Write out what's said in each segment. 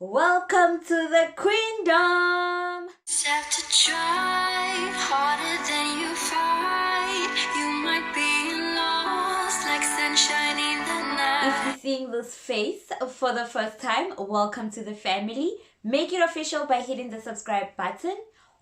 Welcome to the Queendom! Have to try harder than you fight. You might be lost like sunshine in the night. If you're seeing this face for the first time, welcome to the family. Make it official by hitting the subscribe button.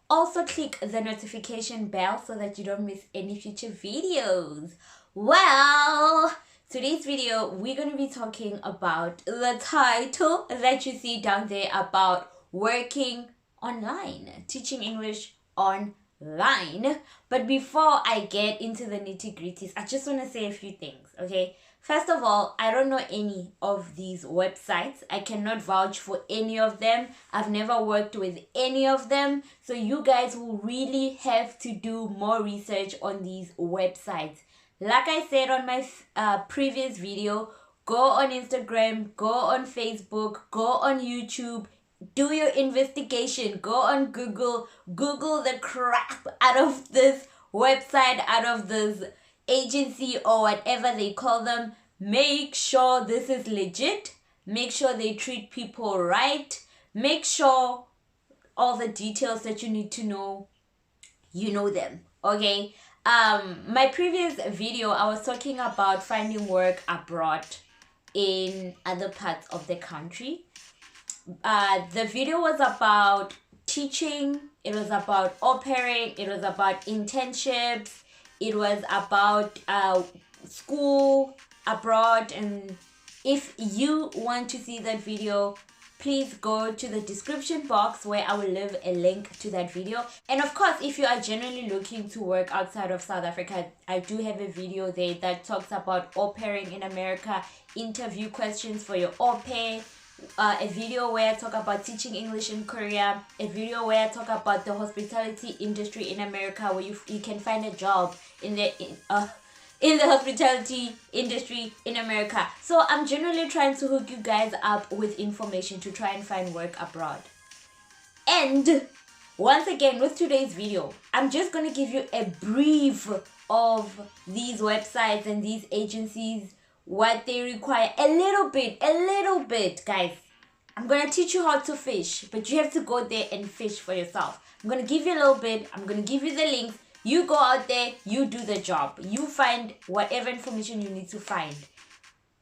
Also click the notification bell so that you don't miss any future videos. Well, today's video, we're going to be talking about the title that you see down there about working online, teaching English online. But before I get into the nitty-gritties, I just want to say a few things, okay? First of all, I don't know any of these websites. I cannot vouch for any of them. I've never worked with any of them. So you guys will really have to do more research on these websites. Like I said on my previous video, go on Instagram, go on Facebook, go on YouTube, do your investigation, go on Google the crap out of this website, out of this agency or whatever they call them. Make sure this is legit. Make sure they treat people right. Make sure all the details that you need to know, you know them, okay? My previous video, I was talking about finding work abroad in other parts of the country. The video was about teaching, it was about au pairing, it was about internships, it was about school abroad. And if you want to see that video, please go to the description box where I will leave a link to that video. And of course, if you are genuinely looking to work outside of South Africa, I do have a video there that talks about au pairing in America, interview questions for your au pair, a video where I talk about teaching English in Korea, a video where I talk about the hospitality industry in America, where you can find a job in the hospitality industry in America. So I'm generally trying to hook you guys up with information to try and find work abroad. And once again, with today's video, I'm just going to give you a brief of these websites and these agencies, what they require, a little bit, guys. I'm going to teach you how to fish, but you have to go there and fish for yourself. I'm going to give you a little bit. I'm going to give you the links. You go out there, you do the job. You find whatever information you need to find.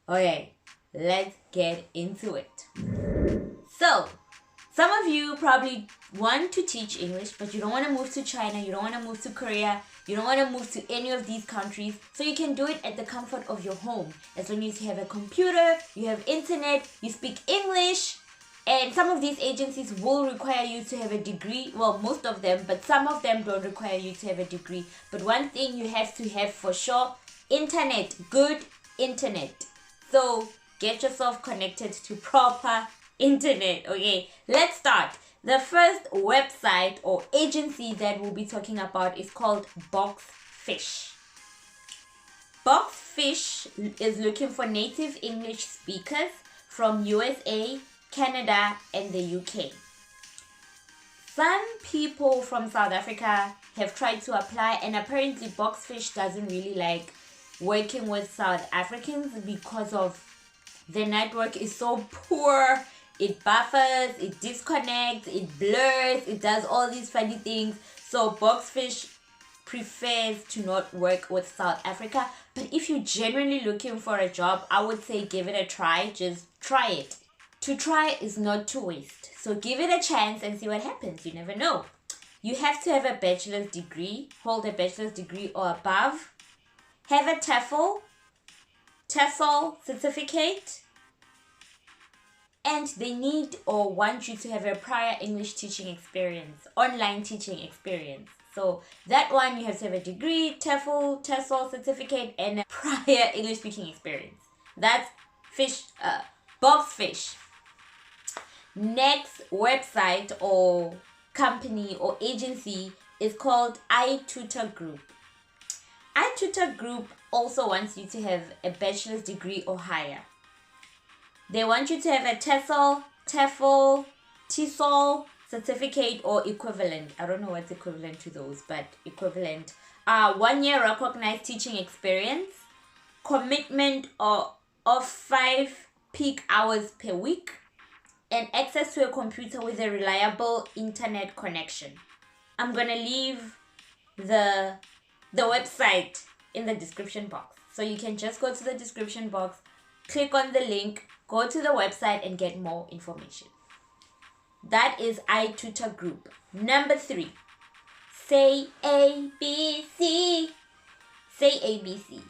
Okay, let's get into it. So, some of you probably want to teach English, but you don't want to move to China, you don't want to move to Korea, you don't want to move to any of these countries. So you can do it at the comfort of your home. As long as you have a computer, you have internet, you speak English. And some of these agencies will require you to have a degree. Well, most of them, but some of them don't require you to have a degree. But one thing you have to have for sure, internet, good internet. So get yourself connected to proper internet, okay? Let's start. The first website or agency that we'll be talking about is called BOXFISH. BOXFISH is looking for native English speakers from USA, Canada, and the UK. Some people from South Africa have tried to apply, and apparently BOXFISH doesn't really like working with South Africans because of the network is so poor. It buffers, it disconnects, it blurs, it does all these funny things. So BOXFISH prefers to not work with South Africa. But if you're genuinely looking for a job, I would say give it a try. Just try it. To try is not to waste. So give it a chance and see what happens. You never know. You have to have a bachelor's degree, hold a bachelor's degree or above, have a TEFL certificate, and they need or want you to have a prior English teaching experience, online teaching experience. So that one, you have to have a degree, TEFL certificate, and a prior English speaking experience. That's BOXFISH. Next website or company or agency is called ITUTORGROUP. ITUTORGROUP also wants you to have a bachelor's degree or higher. They want you to have a TEFL certificate or equivalent. I don't know what's equivalent to those, but equivalent. 1 year recognized teaching experience, commitment of 5 peak hours per week, and access to a computer with a reliable internet connection. I'm gonna leave the website in the description box. So you can just go to the description box, click on the link, go to the website and get more information. That is ITUTORGROUP. Number 3. Say ABC. Say ABC.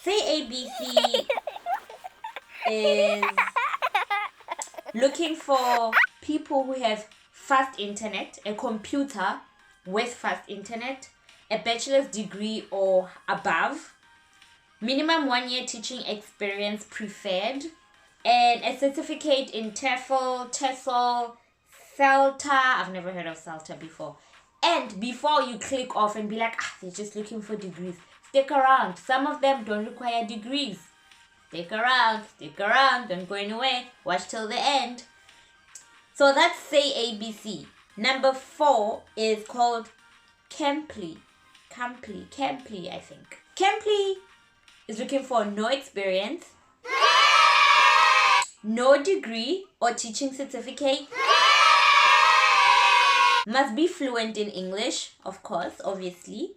Say ABC is looking for people who have fast internet, a computer with fast internet, a bachelor's degree or above, minimum 1 year teaching experience preferred, and a certificate in TEFL, TESOL, CELTA. I've never heard of CELTA before. And before you click off and be like, they're just looking for degrees, stick around. Some of them don't require degrees. Stick around, don't go anywhere. Watch till the end. So that's Say ABC. Number 4 is called CAMBLY. CAMBLY, I think. CAMBLY is looking for no experience, no degree or teaching certificate, must be fluent in English, of course, obviously.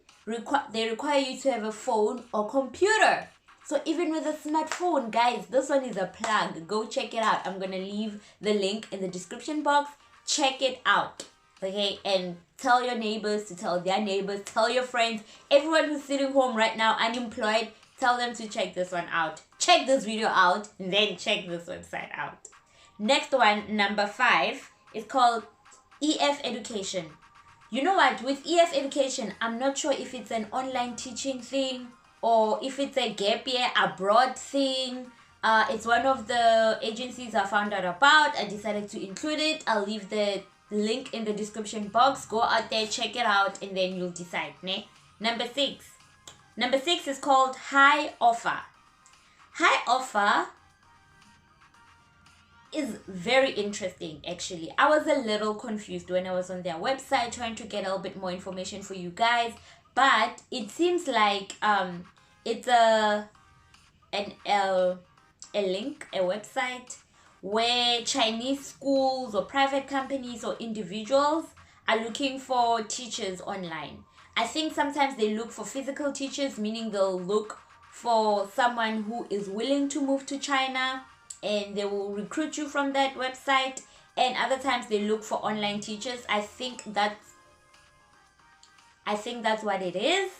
They require you to have a phone or computer. So even with a smartphone, guys, this one is a plug. Go check it out. I'm going to leave the link in the description box. Check it out. Okay? And tell your neighbors to tell their neighbors. Tell your friends. Everyone who's sitting home right now, unemployed, tell them to check this one out. Check this video out. And then check this website out. Next one, number 5, is called EF Education. You know what? With EF Education, I'm not sure if it's an online teaching thing or if it's a gap year abroad thing. It's one of the agencies I found out about. I decided to include it. I'll leave the link in the description box. Go out there, check it out, and then you'll decide. Ne? Number 6. Number 6 is called HIOFFER. HIOFFER is very interesting, actually. I was a little confused when I was on their website trying to get a little bit more information for you guys, but it seems like it's a link, a website where Chinese schools or private companies or individuals are looking for teachers online. I think sometimes they look for physical teachers, meaning they'll look for someone who is willing to move to China and they will recruit you from that website. And other times they look for online teachers. I think that's what it is.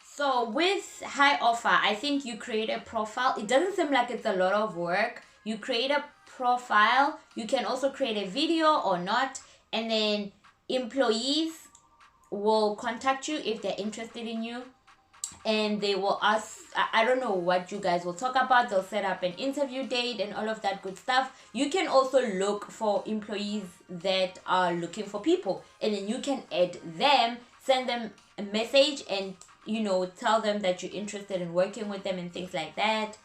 So with HIOFFER, I think you create a profile. It doesn't seem like it's a lot of work. You create a profile. You can also create a video or not. And then employees will contact you if they're interested in you. And they will ask, I don't know what you guys will talk about. They'll set up an interview date and all of that good stuff. You can also look for employees that are looking for people. And then you can add them, send them a message and, you know, tell them that you're interested in working with them and things like that.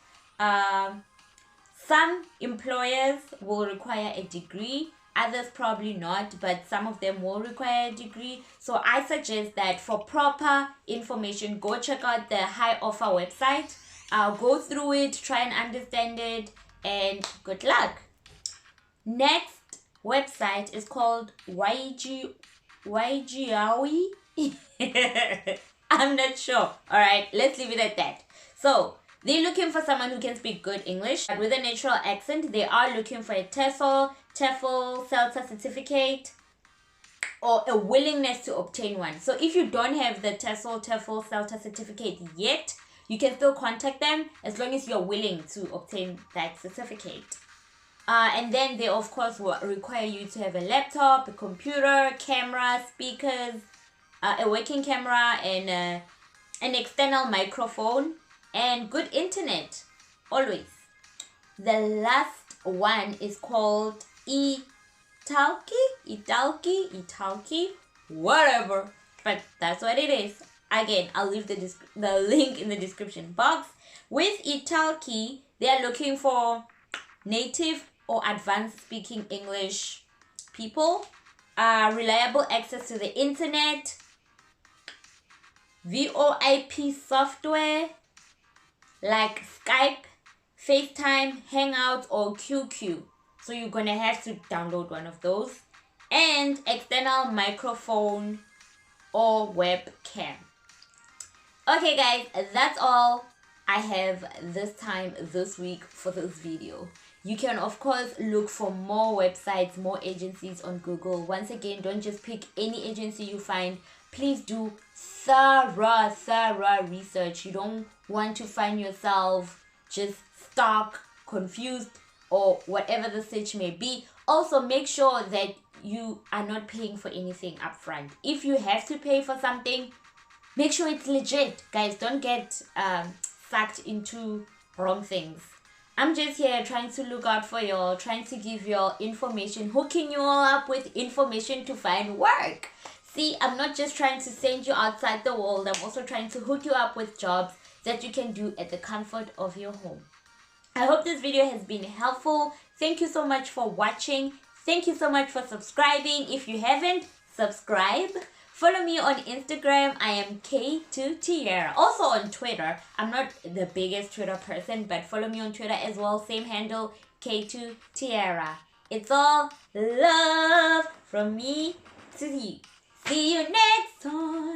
Some employers will require a degree. Others probably not, but some of them will require a degree. So I suggest that for proper information, go check out the HIOFFER website. Go through it, try and understand it, and good luck. Next website is called YGAOI. I'm not sure. Alright, let's leave it at that. So, they're looking for someone who can speak good English with a natural accent. They are looking for a TESOL, TEFL, CELTA certificate or a willingness to obtain one. So if you don't have the TESOL, TEFL, CELTA certificate yet, you can still contact them as long as you're willing to obtain that certificate. And then they of course will require you to have a laptop, a computer, camera, speakers, a working camera and an external microphone and good internet always. The last one is called ITALKI, whatever, but that's what it is. Again, I'll leave the link in the description box. With ITALKI, they are looking for native or advanced speaking English people, reliable access to the internet, VoIP software like Skype, FaceTime, Hangout, or QQ. So you're gonna have to download one of those. And external microphone or webcam. Okay guys, that's all I have this week for this video. You can of course look for more websites, more agencies on Google. Once again, don't just pick any agency you find. Please do thorough research. You don't want to find yourself just stuck, confused, or whatever the situation may be. Also, make sure that you are not paying for anything upfront. If you have to pay for something, make sure it's legit. Guys, don't get sucked into wrong things. I'm just here trying to look out for y'all, trying to give y'all information, hooking you all up with information to find work. See, I'm not just trying to send you outside the world. I'm also trying to hook you up with jobs that you can do at the comfort of your home. I hope this video has been helpful. Thank you so much for watching. Thank you so much for subscribing. If you haven't, subscribe. Follow me on Instagram. I am K2Tiara. Also on Twitter. I'm not the biggest Twitter person, but follow me on Twitter as well. Same handle, K2Tiara. It's all love from me to you. See you next time.